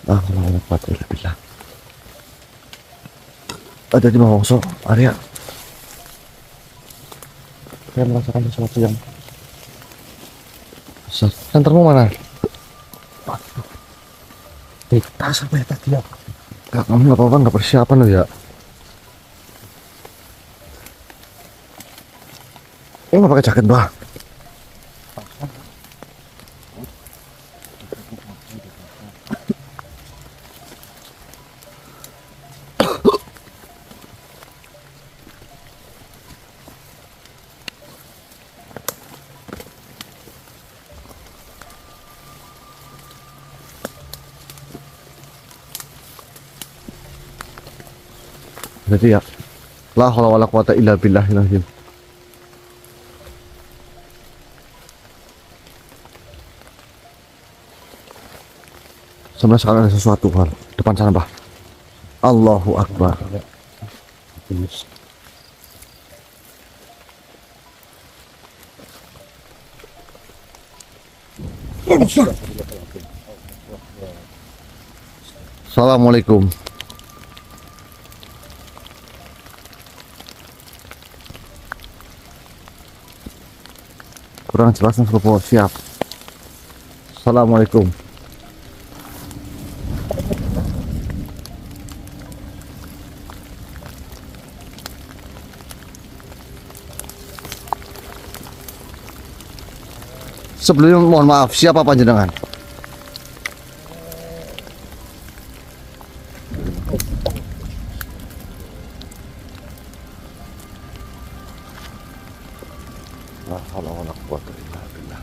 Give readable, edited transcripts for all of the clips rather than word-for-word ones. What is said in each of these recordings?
Alhamdulillah. Ada di Mawongso, Arya. Saya merasakan sesuatu yang besar. Sentermu mana? Waduh, kita sampai tadi ya. Kak, kamu nggak apa-apa, nggak persiapan loh ya? Ini nggak pakai jaket, bah? Jadi ya, la haula wala quwata illa billahil azim. Sebenarnya sekarang ada sesuatu hal depan sana, bah. Allahu Akbar. Assalamualaikum. Kurang jelas nih, siap. Assalamualaikum. Sebelumnya mohon maaf, siapa panjenengan? La haula wala quwwata illa billah.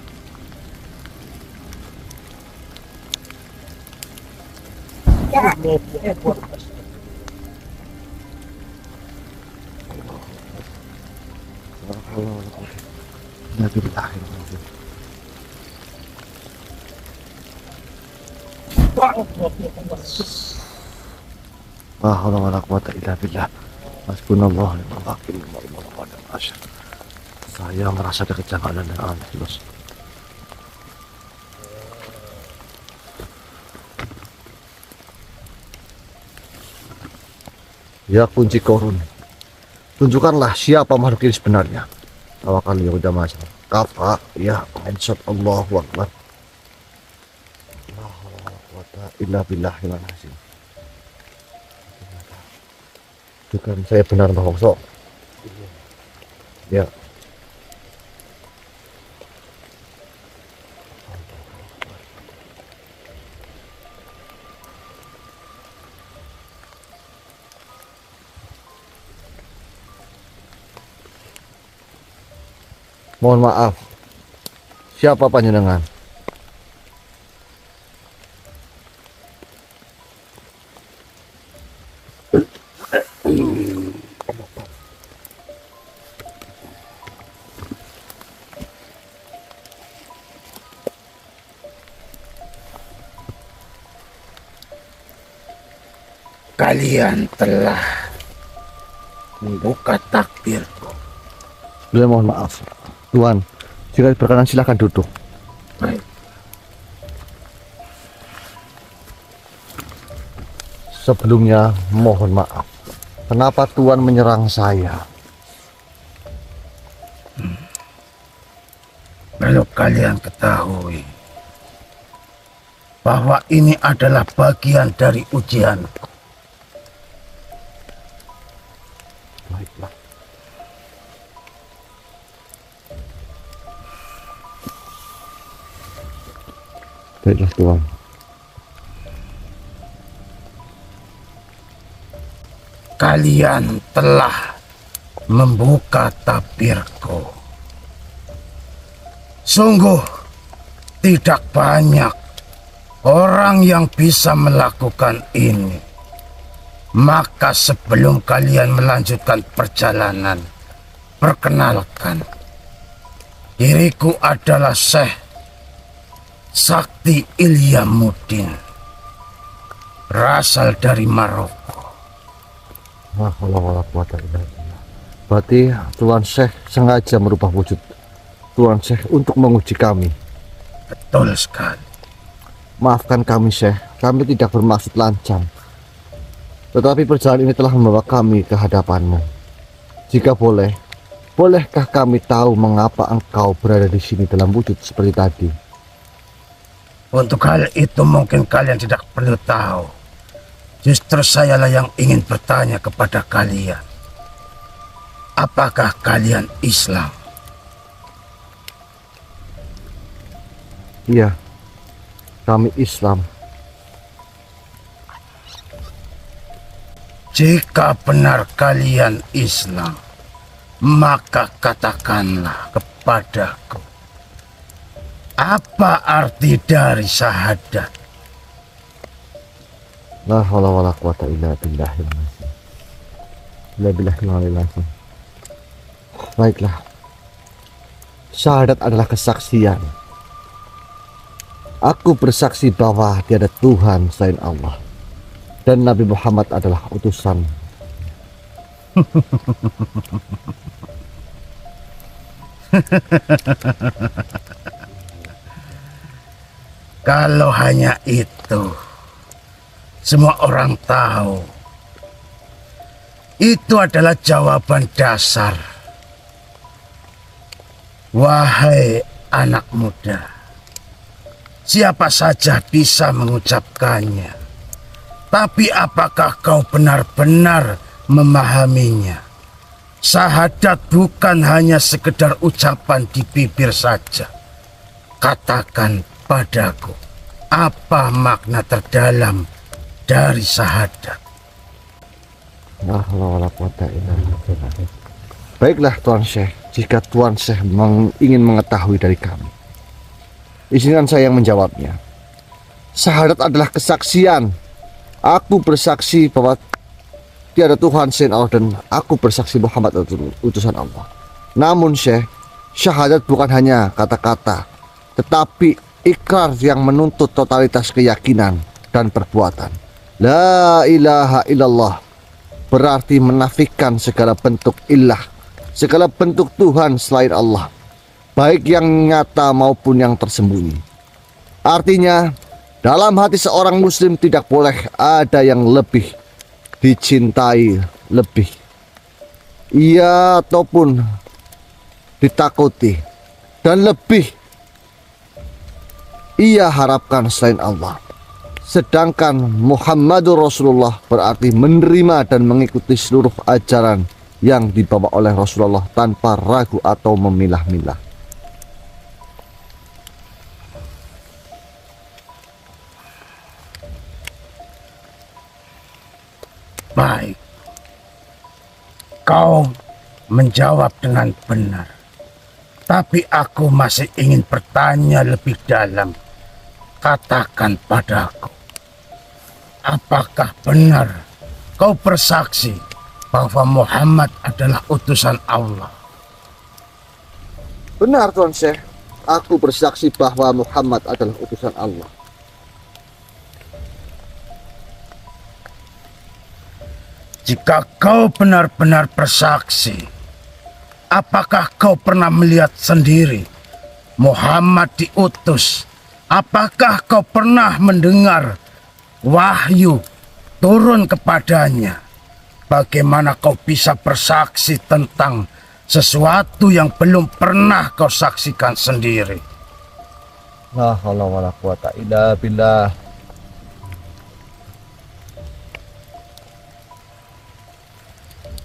La haula wala quwwata illa billah. La haula wala quwwata illa billah. Hasbunallah wa ni'mal wakil wa ni'mal asyir. Saya merasa ada kejanggalan yang aneh, bos. Ya kunci korun, tunjukkanlah siapa makhluk ini sebenarnya. Tawakal ya udah mas. Kafa ya menshot Allahu Akbar. La haula wala quwwata illa billahil azim. Bukan saya benar Mbah Wongso. Ya. Mohon maaf. Siapa panjenengan? Kalian telah membuka takbirku. Beliau mohon maaf. Tuan, jika berkenan silakan duduk. Baik. Sebelumnya mohon maaf. Kenapa Tuan menyerang saya? Kalau kalian ketahui bahwa ini adalah bagian dari ujianku. Baiklah. Baiklah Tuan. Kalian telah membuka tabirku. Sungguh tidak banyak orang yang bisa melakukan ini. Maka sebelum kalian melanjutkan perjalanan, perkenalkan, diriku adalah Syekh Sakti Ilyamuddin, berasal dari Maroko. Berarti Tuan Syekh sengaja merubah wujud Tuan Syekh untuk menguji kami. Betul sekali. Maafkan kami, Syekh. Kami tidak bermaksud lancang. Tetapi perjalanan ini telah membawa kami ke hadapanmu. Jika boleh, bolehkah kami tahu mengapa engkau berada di sini dalam wujud seperti tadi? Untuk hal itu mungkin kalian tidak perlu tahu. Justru sayalah yang ingin bertanya kepada kalian. Apakah kalian Islam? Iya, kami Islam. Jika benar kalian Islam, maka katakanlah kepadaku, apa arti dari syahadat? La haula wala quwata illa billahil azim. La billahil azim. Baiklah. Syahadat adalah kesaksian. Aku bersaksi bahwa tiada Tuhan selain Allah dan Nabi Muhammad adalah utusan. Kalau hanya itu, semua orang tahu. Itu adalah jawaban dasar. Wahai anak muda, siapa saja bisa mengucapkannya. Tapi apakah kau benar-benar memahaminya? Syahadat bukan hanya sekedar ucapan di bibir saja. Katakan padaku, apa makna terdalam dari syahadat? La haula wala quwata illa billah. Baiklah Tuan Syekh, jika Tuan Syekh ingin mengetahui dari kami, izinkan saya yang menjawabnya. Syahadat adalah kesaksian. Aku bersaksi bahwa tiada Tuhan selain Allah dan aku bersaksi Muhammad adalah utusan Allah. Namun Syekh, syahadat bukan hanya kata-kata, tetapi ikrar yang menuntut totalitas keyakinan dan perbuatan. La ilaha illallah berarti menafikan segala bentuk ilah, segala bentuk Tuhan selain Allah, baik yang nyata maupun yang tersembunyi. Artinya, dalam hati seorang muslim tidak boleh ada yang lebih dicintai, lebih ia ataupun ditakuti, dan lebih ia harapkan selain Allah. Sedangkan Muhammadur Rasulullah berarti menerima dan mengikuti seluruh ajaran yang dibawa oleh Rasulullah tanpa ragu atau memilah-milah. Baik, kau menjawab dengan benar. Tapi aku masih ingin bertanya lebih dalam. Katakan padaku, apakah benar kau bersaksi bahwa Muhammad adalah utusan Allah? Benar Tuan Syekh, aku bersaksi bahwa Muhammad adalah utusan Allah. Jika kau benar-benar bersaksi, apakah kau pernah melihat sendiri Muhammad diutus? Apakah kau pernah mendengar wahyu turun kepadanya? Bagaimana kau bisa bersaksi tentang sesuatu yang belum pernah kau saksikan sendiri? La haula wala quwata illa billah.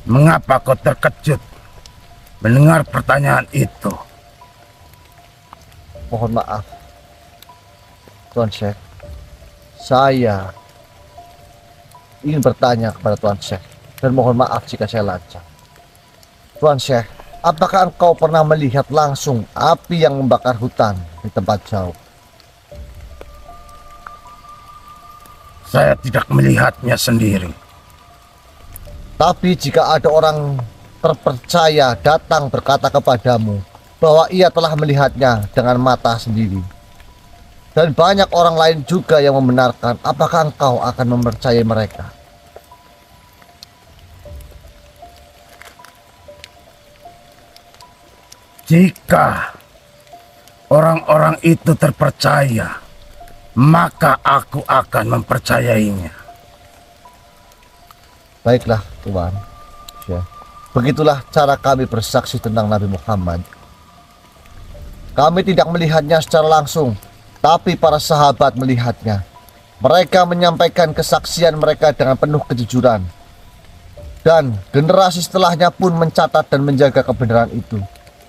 Mengapa kau terkejut mendengar pertanyaan itu? Mohon maaf Tuan Syekh, saya ingin bertanya kepada Tuan Syekh dan mohon maaf jika saya lancang. Tuan Syekh, apakah engkau pernah melihat langsung api yang membakar hutan di tempat jauh? Saya tidak melihatnya sendiri. Tapi jika ada orang terpercaya datang berkata kepadamu bahwa ia telah melihatnya dengan mata sendiri, dan banyak orang lain juga yang membenarkan, apakah engkau akan mempercayai mereka? Jika orang-orang itu terpercaya maka aku akan mempercayainya. Baiklah, Tuan Syekh. Begitulah cara kami bersaksi tentang Nabi Muhammad. Kami tidak melihatnya secara langsung, tapi para sahabat melihatnya. Mereka menyampaikan kesaksian mereka dengan penuh kejujuran. Dan generasi setelahnya pun mencatat dan menjaga kebenaran itu.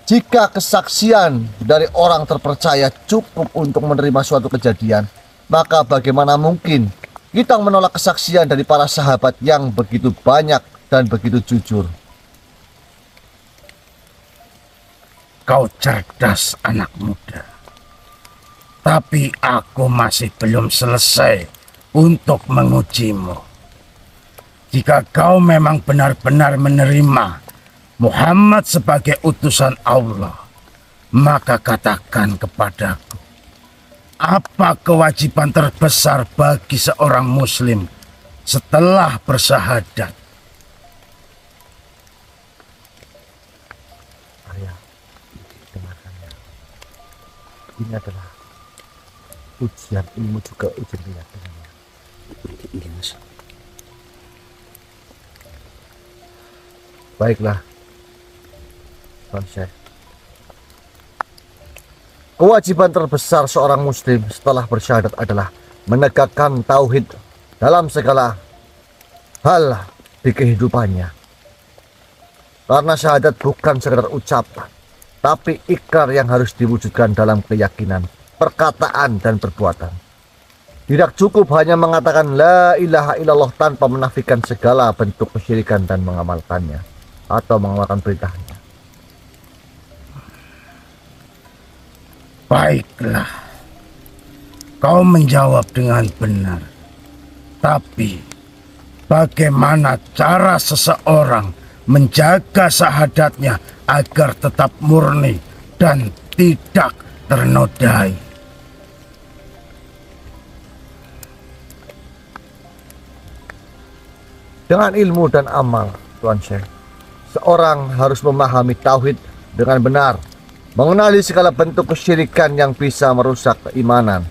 Jika kesaksian dari orang terpercaya cukup untuk menerima suatu kejadian, maka bagaimana mungkin kita menolak kesaksian dari para sahabat yang begitu banyak dan begitu jujur? Kau cerdas, anak muda. Tapi aku masih belum selesai untuk mengujimu. Jika kau memang benar-benar menerima Muhammad sebagai utusan Allah, maka katakan kepadaku, apa kewajiban terbesar bagi seorang muslim setelah bersyahadat? Arya, dengarkannya. Ini adalah ujian ilmu juga ujian keyakinannya. Iya, Mas. Baiklah, Tuan Syekh. Kewajiban terbesar seorang muslim setelah bersyahadat adalah menegakkan tauhid dalam segala hal di kehidupannya. Karena syahadat bukan sekedar ucapan, tapi ikrar yang harus diwujudkan dalam keyakinan, perkataan, dan perbuatan. Tidak cukup hanya mengatakan la ilaha illallah tanpa menafikan segala bentuk kesyirikan dan mengamalkannya atau mengamalkan perintahnya. Baiklah, kau menjawab dengan benar. Tapi bagaimana cara seseorang menjaga syahadatnya agar tetap murni dan tidak ternodai? Dengan ilmu dan amal, Tuan Syekh, seorang harus memahami tauhid dengan benar, mengenali segala bentuk kesyirikan yang bisa merusak keimanan,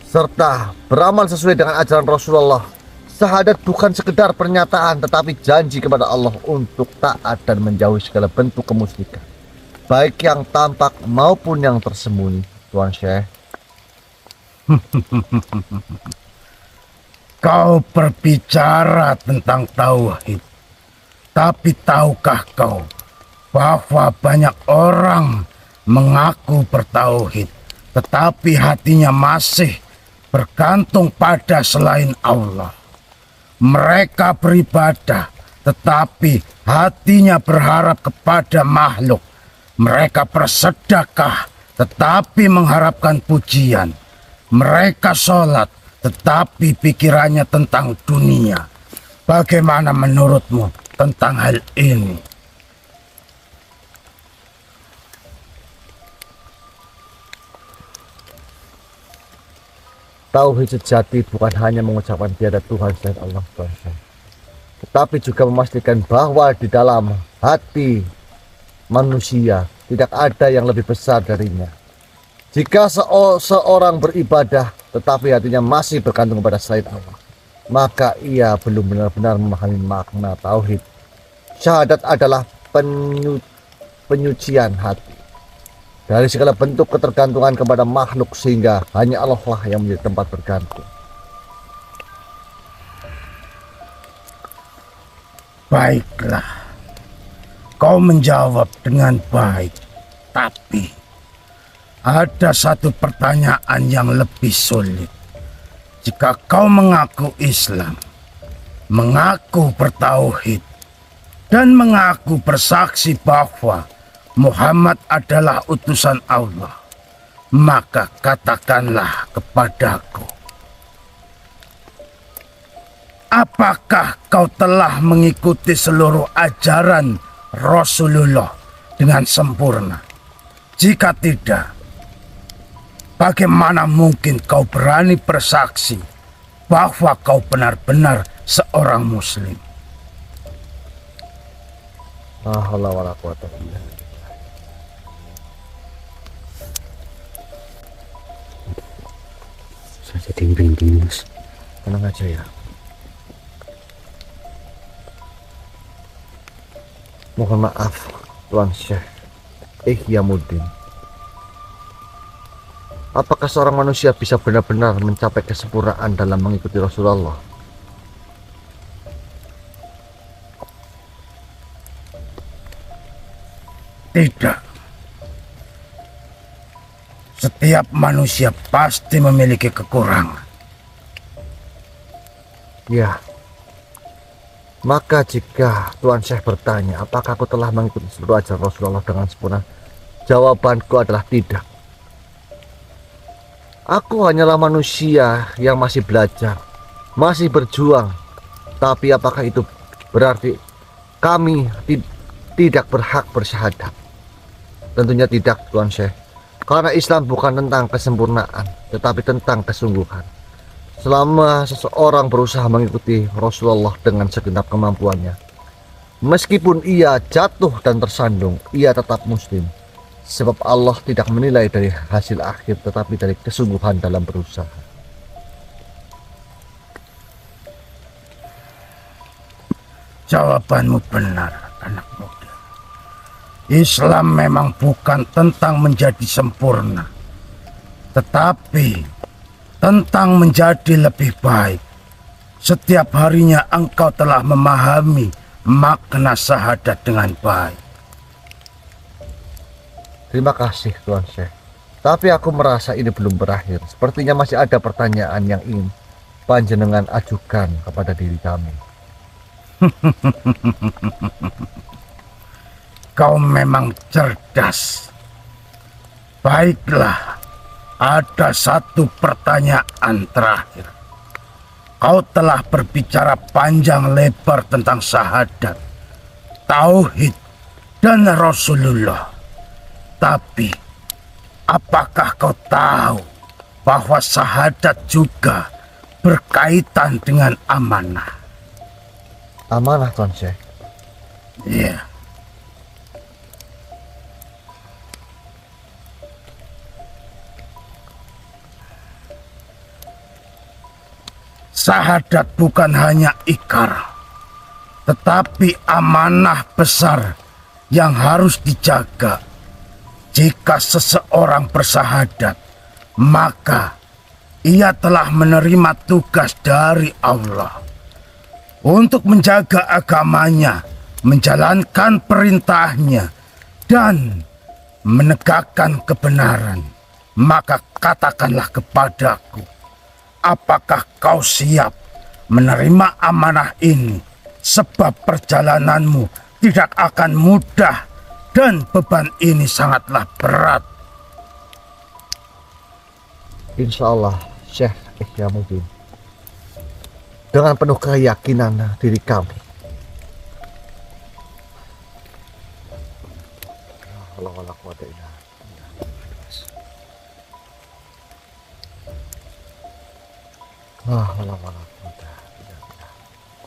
serta beramal sesuai dengan ajaran Rasulullah. Syahadat bukan sekedar pernyataan, tetapi janji kepada Allah untuk taat dan menjauhi segala bentuk kemusyrikan, baik yang tampak maupun yang tersembunyi, Tuan Syekh. Kau berbicara tentang tauhid, tapi tahukah kau bahwa banyak orang mengaku bertauhid, tetapi hatinya masih bergantung pada selain Allah. Mereka beribadah, tetapi hatinya berharap kepada makhluk. Mereka bersedekah, tetapi mengharapkan pujian. Mereka sholat, tetapi pikirannya tentang dunia. Bagaimana menurutmu tentang hal ini? Tauhid sejati bukan hanya mengucapkan tiada Tuhan selain Allah, tetapi juga memastikan bahwa di dalam hati manusia tidak ada yang lebih besar darinya. Jika seorang beribadah tetapi hatinya masih bergantung kepada selain Allah, maka ia belum benar-benar memahami makna tauhid. Syahadat adalah penyucian hati dari segala bentuk ketergantungan kepada makhluk, sehingga hanya Allah lah yang menjadi tempat bergantung. Baiklah, kau menjawab dengan baik, tapi ada satu pertanyaan yang lebih sulit. Jika kau mengaku Islam, mengaku bertauhid, dan mengaku bersaksi bahwa Muhammad adalah utusan Allah, maka katakanlah kepadaku, apakah kau telah mengikuti seluruh ajaran Rasulullah dengan sempurna? Jika tidak, bagaimana mungkin kau berani bersaksi bahwa kau benar-benar seorang muslim? Saya jadi merinding Mas. Tenang aja ya. Mohon maaf Tuan Syekh Ihyamuddin. Apakah seorang manusia bisa benar-benar mencapai kesempurnaan dalam mengikuti Rasulullah? Tidak. Setiap manusia pasti memiliki kekurangan. Ya. Maka jika Tuan Syekh bertanya, apakah aku telah mengikuti seluruh ajaran Rasulullah dengan sempurna? Jawabanku adalah tidak. Aku hanyalah manusia yang masih belajar, masih berjuang. Tapi apakah itu berarti kami tidak berhak bersyahadat? Tentunya tidak, Tuan Syekh. Karena Islam bukan tentang kesempurnaan, tetapi tentang kesungguhan. Selama seseorang berusaha mengikuti Rasulullah dengan segenap kemampuannya, meskipun ia jatuh dan tersandung, ia tetap muslim. Sebab Allah tidak menilai dari hasil akhir, tetapi dari kesungguhan dalam berusaha. Jawabanmu benar, anak muda. Islam memang bukan tentang menjadi sempurna, tetapi tentang menjadi lebih baik. Setiap harinya engkau telah memahami makna syahadat dengan baik. Terima kasih Tuan Syekh. Tapi aku merasa ini belum berakhir. Sepertinya masih ada pertanyaan yang ingin panjenengan ajukan kepada diri kami. Kau memang cerdas. Baiklah, ada satu pertanyaan terakhir. Kau telah berbicara panjang lebar tentang syahadat, tauhid, dan Rasulullah. Tapi, apakah kau tahu bahwa syahadat juga berkaitan dengan amanah? Amanah, Tuan Syekh? Iya. Syahadat bukan hanya ikrar, tetapi amanah besar yang harus dijaga. Jika seseorang bersyahadat, maka ia telah menerima tugas dari Allah untuk menjaga agamanya, menjalankan perintahnya, dan menegakkan kebenaran. Maka katakanlah kepadaku, apakah kau siap menerima amanah ini? Sebab perjalananmu tidak akan mudah dan beban ini sangatlah berat. Insya Allah, Syekh Ihyamuddin. Dengan penuh keyakinan diri kami.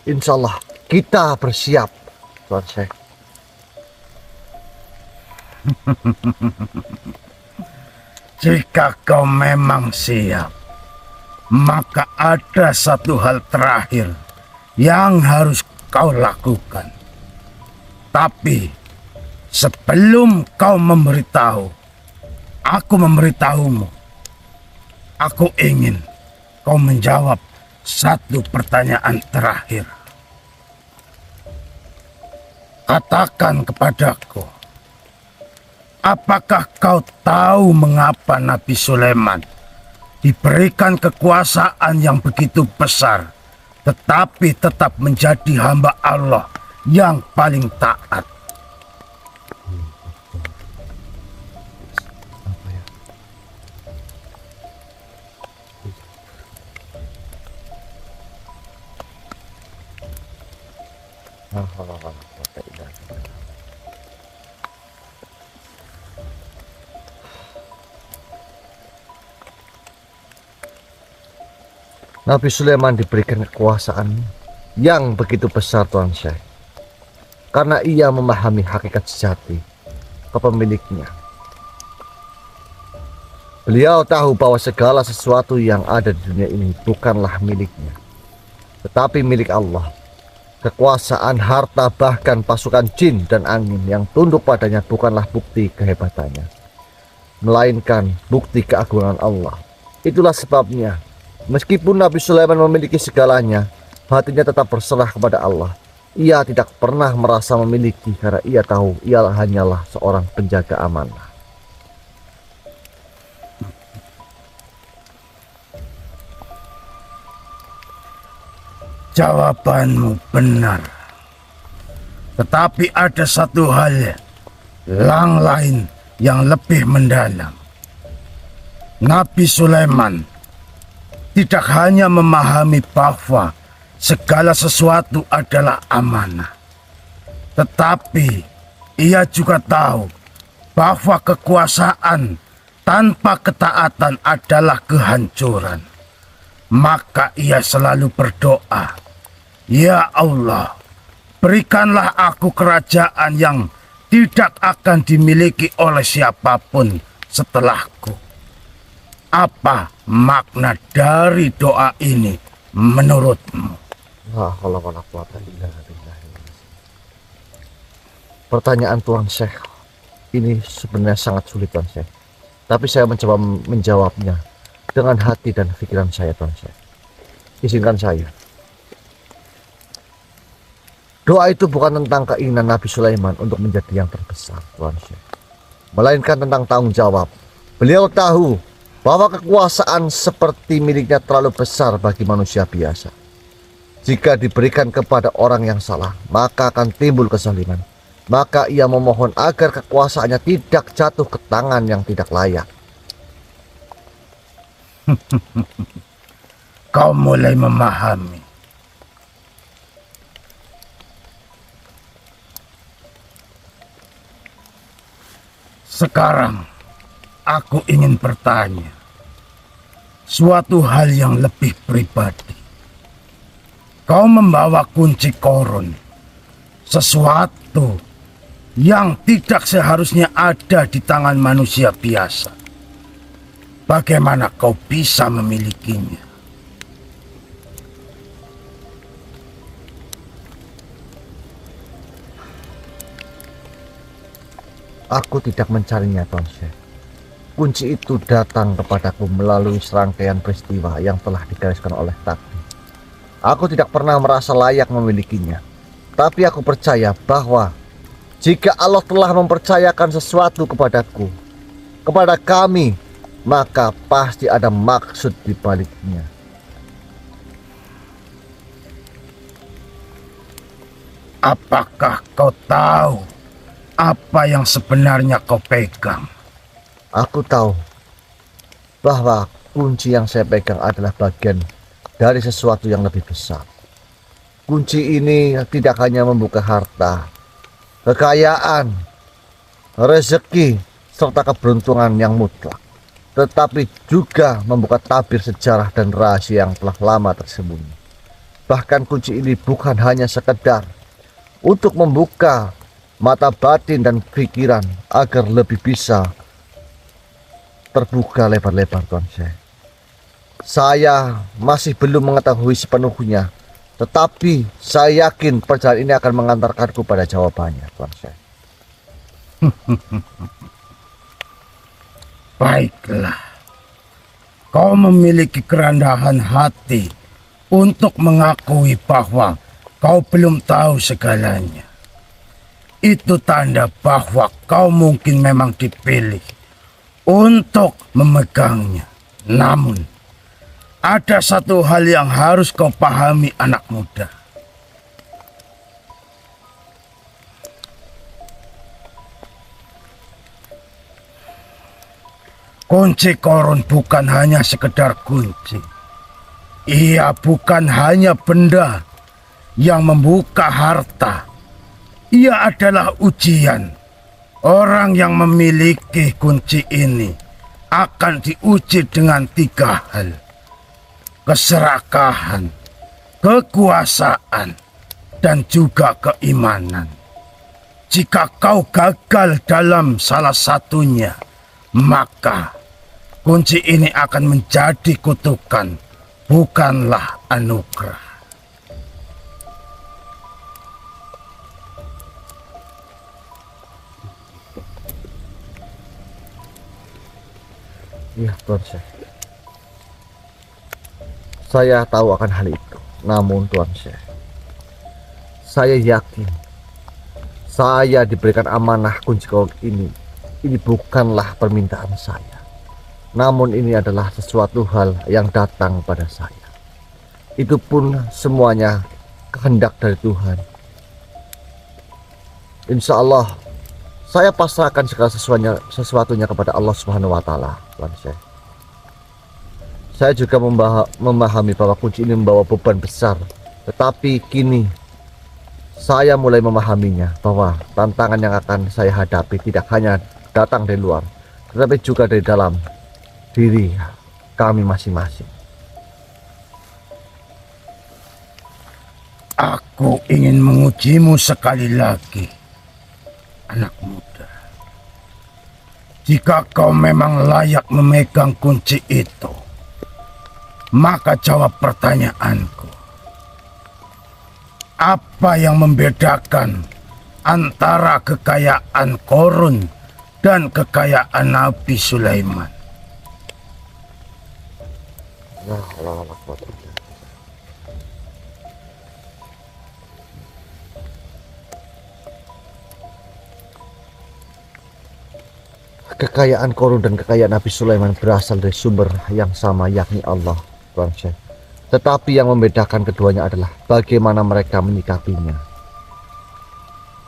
Insya Allah kita bersiap, Tuan Syekh. Jika kau memang siap, maka ada satu hal terakhir yang harus kau lakukan. Tapi sebelum kau memberitahu, aku memberitahumu. Aku ingin kau menjawab satu pertanyaan terakhir. Katakan kepadaku, apakah kau tahu mengapa Nabi Sulaiman diberikan kekuasaan yang begitu besar, tetapi tetap menjadi hamba Allah yang paling taat? Nabi Sulaiman diberikan kekuasaan yang begitu besar, Tuan Syekh, karena ia memahami hakikat sejati kepemiliknya. Beliau tahu bahwa segala sesuatu yang ada di dunia ini bukanlah miliknya, tetapi milik Allah. Kekuasaan, harta, bahkan pasukan jin dan angin yang tunduk padanya bukanlah bukti kehebatannya, melainkan bukti keagungan Allah. Itulah sebabnya, meskipun Nabi Sulaiman memiliki segalanya, hatinya tetap berserah kepada Allah. Ia tidak pernah merasa memiliki karena ia tahu ia hanyalah seorang penjaga amanah. Jawabanmu benar. Tetapi ada satu hal yang lain yang lebih mendalam. Nabi Sulaiman tidak hanya memahami bahwa segala sesuatu adalah amanah, tetapi ia juga tahu bahwa kekuasaan tanpa ketaatan adalah kehancuran. Maka ia selalu berdoa, "Ya Allah, berikanlah aku kerajaan yang tidak akan dimiliki oleh siapapun setelahku." Apa makna dari doa ini menurutmu? Pertanyaan Tuan Syekh ini sebenarnya sangat sulit, Tuan Syekh. Tapi saya mencoba menjawabnya dengan hati dan pikiran saya, Tuan Syekh. Izinkan saya. Doa itu bukan tentang keinginan Nabi Sulaiman untuk menjadi yang terbesar, Tuan Syekh, melainkan tentang tanggung jawab. Beliau tahu bahwa kekuasaan seperti miliknya terlalu besar bagi manusia biasa. Jika diberikan kepada orang yang salah, maka akan timbul kezaliman. Maka ia memohon agar kekuasaannya tidak jatuh ke tangan yang tidak layak. Kau mulai memahami. Sekarang aku ingin bertanya suatu hal yang lebih pribadi. Kau membawa kunci korun, sesuatu yang tidak seharusnya ada di tangan manusia biasa. Bagaimana kau bisa memilikinya? Aku tidak mencarinya, Tuan Syekh. Kunci itu datang kepadaku melalui serangkaian peristiwa yang telah digariskan oleh takdir. Aku tidak pernah merasa layak memilikinya. Tapi aku percaya bahwa jika Allah telah mempercayakan sesuatu kepadaku, kepada kami, maka pasti ada maksud di baliknya. Apakah kau tahu apa yang sebenarnya kau pegang? Aku tahu bahwa kunci yang saya pegang adalah bagian dari sesuatu yang lebih besar. Kunci ini tidak hanya membuka harta, kekayaan, rezeki, serta keberuntungan yang mutlak, tetapi juga membuka tabir sejarah dan rahasia yang telah lama tersembunyi. Bahkan kunci ini bukan hanya sekedar untuk membuka mata batin dan pikiran agar lebih bisa terbuka lebar-lebar, Tuan Syekh. Saya masih belum mengetahui sepenuhnya, tetapi saya yakin perjalanan ini akan mengantarkanku pada jawabannya, Tuan Syekh. Baiklah, kau memiliki kerendahan hati untuk mengakui bahwa kau belum tahu segalanya. Itu tanda bahwa kau mungkin memang dipilih untuk memegangnya. Namun, ada satu hal yang harus kau pahami, anak muda. Kunci korun bukan hanya sekedar kunci. Ia bukan hanya benda yang membuka harta. Ia adalah ujian. Orang yang memiliki kunci ini akan diuji dengan 3 hal: keserakahan, kekuasaan, dan juga keimanan. Jika kau gagal dalam salah satunya, maka kunci ini akan menjadi kutukan, bukanlah anugerah. Iya, Tuan Syekh. Saya tahu akan hal itu. Namun Tuan Syekh, saya yakin saya diberikan amanah kunci Korun ini. Ini bukanlah permintaan saya. Namun ini adalah sesuatu hal yang datang pada saya. Itu pun semuanya kehendak dari Tuhan. Insya Allah saya pasrahkan segala sesuatunya kepada Allah Subhanahu wa Ta'ala, Tuan Syekh. Saya juga memahami bahwa kunci ini membawa beban besar, tetapi kini saya mulai memahaminya bahwa tantangan yang akan saya hadapi tidak hanya datang dari luar, tetapi juga dari dalam diri kami masing-masing. Aku ingin mengujimu sekali lagi, anak muda. Jika kau memang layak memegang kunci itu, maka jawab pertanyaanku. Apa yang membedakan antara kekayaan Korun dan kekayaan Nabi Sulaiman? Kekayaan Korun dan kekayaan Nabi Sulaiman berasal dari sumber yang sama, yakni Allah, Tuan Syekh. Tetapi yang membedakan keduanya adalah bagaimana mereka menyikapinya.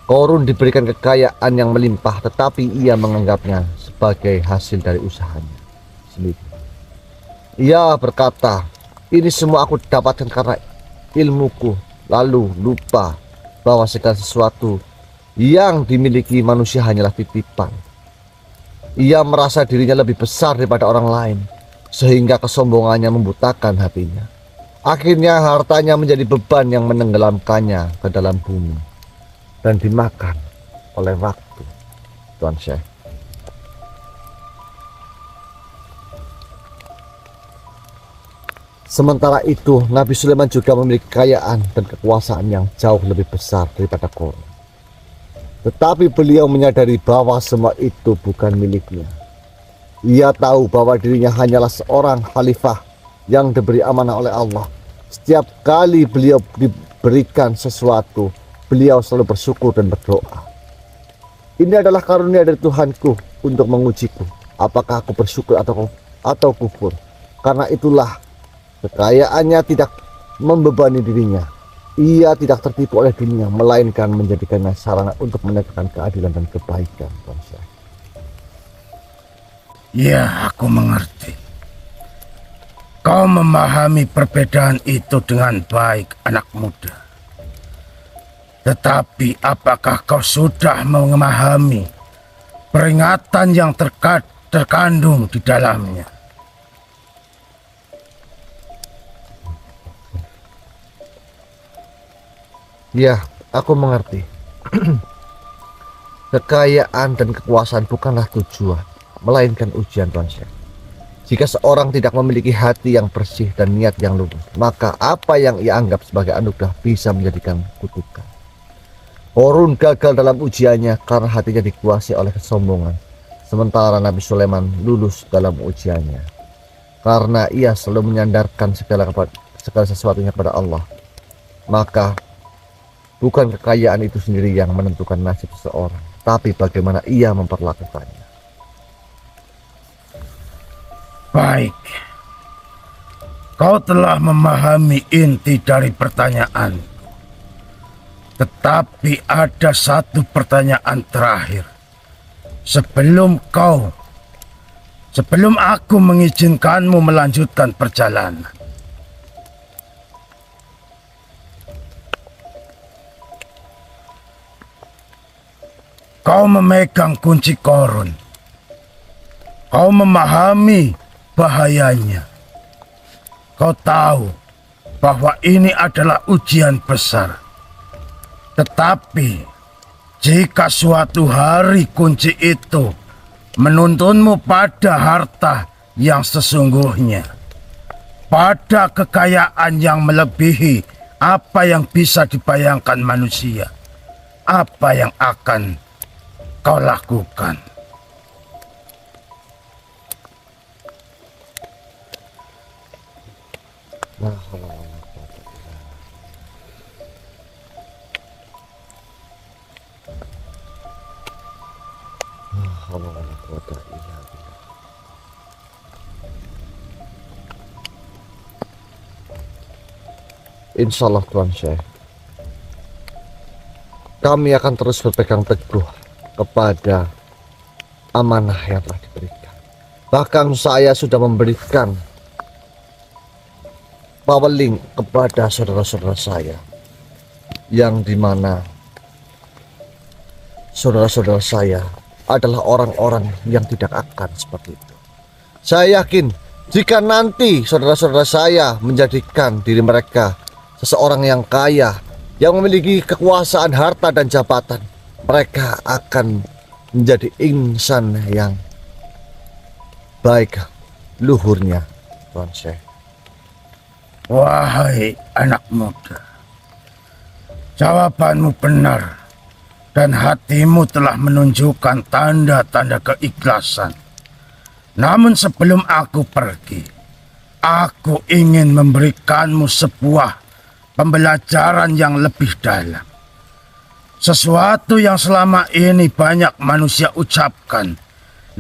Korun diberikan kekayaan yang melimpah, tetapi ia menganggapnya sebagai hasil dari usahanya sendiri. Ia berkata, ini semua aku dapatkan karena ilmuku, lalu lupa bahwa segala sesuatu yang dimiliki manusia hanyalah titipan. Ia merasa dirinya lebih besar daripada orang lain, sehingga kesombongannya membutakan hatinya. Akhirnya hartanya menjadi beban yang menenggelamkannya ke dalam bumi dan dimakan oleh waktu, Tuan Syekh. Sementara itu, Nabi Sulaiman juga memiliki kekayaan dan kekuasaan yang jauh lebih besar daripada Korun. Tetapi beliau menyadari bahwa semua itu bukan miliknya. Ia tahu bahwa dirinya hanyalah seorang khalifah yang diberi amanah oleh Allah. Setiap kali beliau diberikan sesuatu, beliau selalu bersyukur dan berdoa. Ini adalah karunia dari Tuhanku untuk mengujiku, apakah aku bersyukur atau kufur. Karena itulah kekayaannya tidak membebani dirinya. Ia tidak tertipu oleh dunia, melainkan menjadikannya sarana untuk menegakkan keadilan dan kebaikan, Tuan Syekh. Ya, aku mengerti. Kau memahami perbedaan itu dengan baik, anak muda. Tetapi apakah kau sudah memahami peringatan yang terkandung di dalamnya? Ya, aku mengerti. Kekayaan dan kekuasaan bukanlah tujuan, melainkan ujian, Tuan Syekh. Jika seorang tidak memiliki hati yang bersih dan niat yang lurus, maka apa yang ia anggap sebagai anugerah bisa menjadikan kutukan. Korun gagal dalam ujiannya karena hatinya dikuasai oleh kesombongan, sementara Nabi Sulaiman lulus dalam ujiannya karena ia selalu menyandarkan segala sesuatunya kepada Allah. Maka bukan kekayaan itu sendiri yang menentukan nasib seseorang, tapi bagaimana ia memperlakukannya. Baik, kau telah memahami inti dari pertanyaan. Tetapi ada satu pertanyaan terakhir. Sebelum aku mengizinkanmu melanjutkan perjalanan. Kau memegang kunci Korun. Kau memahami bahayanya. Kau tahu bahwa ini adalah ujian besar. Tetapi jika suatu hari kunci itu menuntunmu pada harta yang sesungguhnya. Pada kekayaan yang melebihi apa yang bisa dibayangkan manusia, apa yang akan kau lakukan? La haula wala quwwata illa billah. La haula wala quwwata illa billah. Insyaallah Tuan Syekh, kami akan terus berpegang teguh kepada amanah yang telah diberikan. Bahkan saya sudah memberikan paweling kepada saudara-saudara saya, yang dimana saudara-saudara saya adalah orang-orang yang tidak akan seperti itu. Saya yakin jika nanti saudara-saudara saya menjadikan diri mereka seseorang yang kaya, yang memiliki kekuasaan, harta dan jabatan, mereka akan menjadi insan yang baik luhurnya, Tuan Syekh. Wahai anak muda, jawabanmu benar dan hatimu telah menunjukkan tanda-tanda keikhlasan. Namun sebelum aku pergi, aku ingin memberikanmu sebuah pembelajaran yang lebih dalam. Sesuatu yang selama ini banyak manusia ucapkan,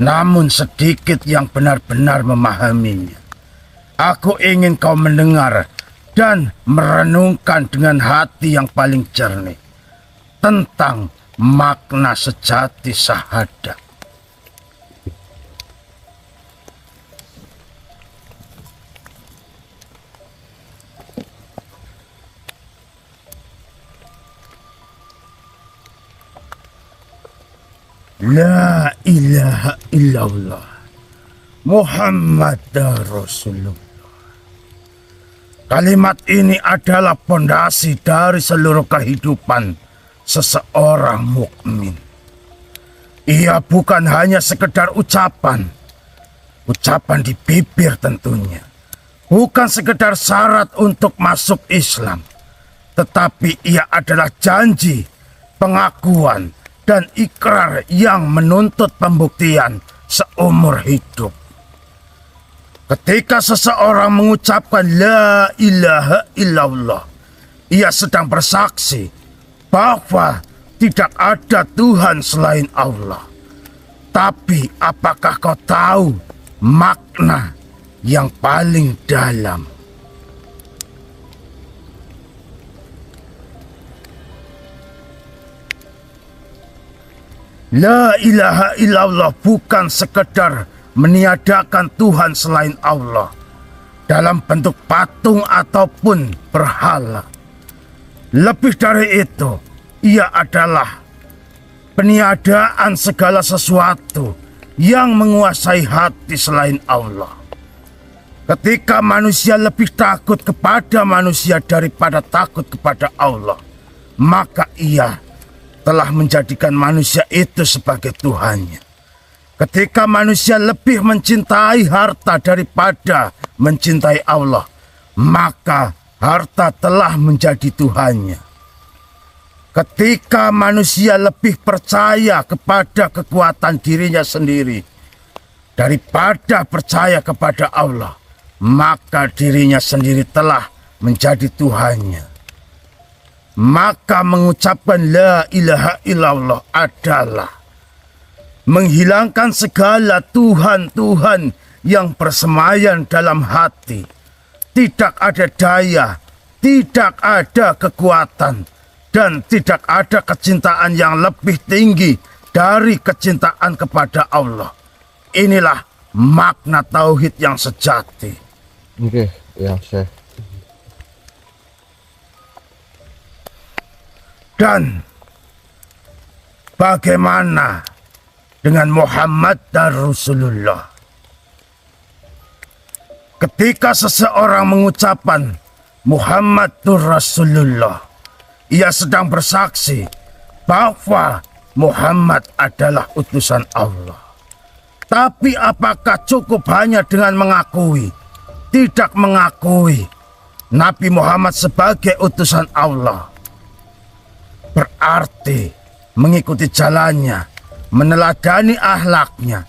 namun sedikit yang benar-benar memahaminya. Aku ingin kau mendengar dan merenungkan dengan hati yang paling jernih tentang makna sejati syahadat. La ilaha illallah Muhammad Rasulullah. Kalimat ini adalah pondasi dari seluruh kehidupan seseorang mukmin. Ia bukan hanya sekedar ucapan di bibir tentunya. Bukan sekedar syarat untuk masuk Islam, tetapi ia adalah janji, pengakuan, dan ikrar yang menuntut pembuktian seumur hidup. Ketika seseorang mengucapkan la ilaha illallah, ia sedang bersaksi bahwa tidak ada Tuhan selain Allah. Tapi apakah kau tahu makna yang paling dalam? La ilaha illallah bukan sekedar meniadakan Tuhan selain Allah dalam bentuk patung ataupun berhala. Lebih dari itu, ia adalah peniadaan segala sesuatu yang menguasai hati selain Allah. Ketika manusia lebih takut kepada manusia daripada takut kepada Allah, maka ia telah menjadikan manusia itu sebagai Tuhannya. Ketika manusia lebih mencintai harta daripada mencintai Allah, maka harta telah menjadi Tuhannya. Ketika manusia lebih percaya kepada kekuatan dirinya sendiri daripada percaya kepada Allah, maka dirinya sendiri telah menjadi Tuhannya. Maka mengucapkan la ilaha illallah adalah menghilangkan segala Tuhan-Tuhan yang bersemayan dalam hati. Tidak ada daya, tidak ada kekuatan, dan tidak ada kecintaan yang lebih tinggi dari kecintaan kepada Allah. Inilah makna tauhid yang sejati. Oke, ya Syekh. Dan bagaimana dengan Muhammad dan Rasulullah? Ketika seseorang mengucapkan Muhammadur Rasulullah, ia sedang bersaksi bahwa Muhammad adalah utusan Allah. Tapi apakah cukup hanya dengan mengakui, tidak mengakui Nabi Muhammad sebagai utusan Allah? Berarti mengikuti jalannya, meneladani akhlaknya,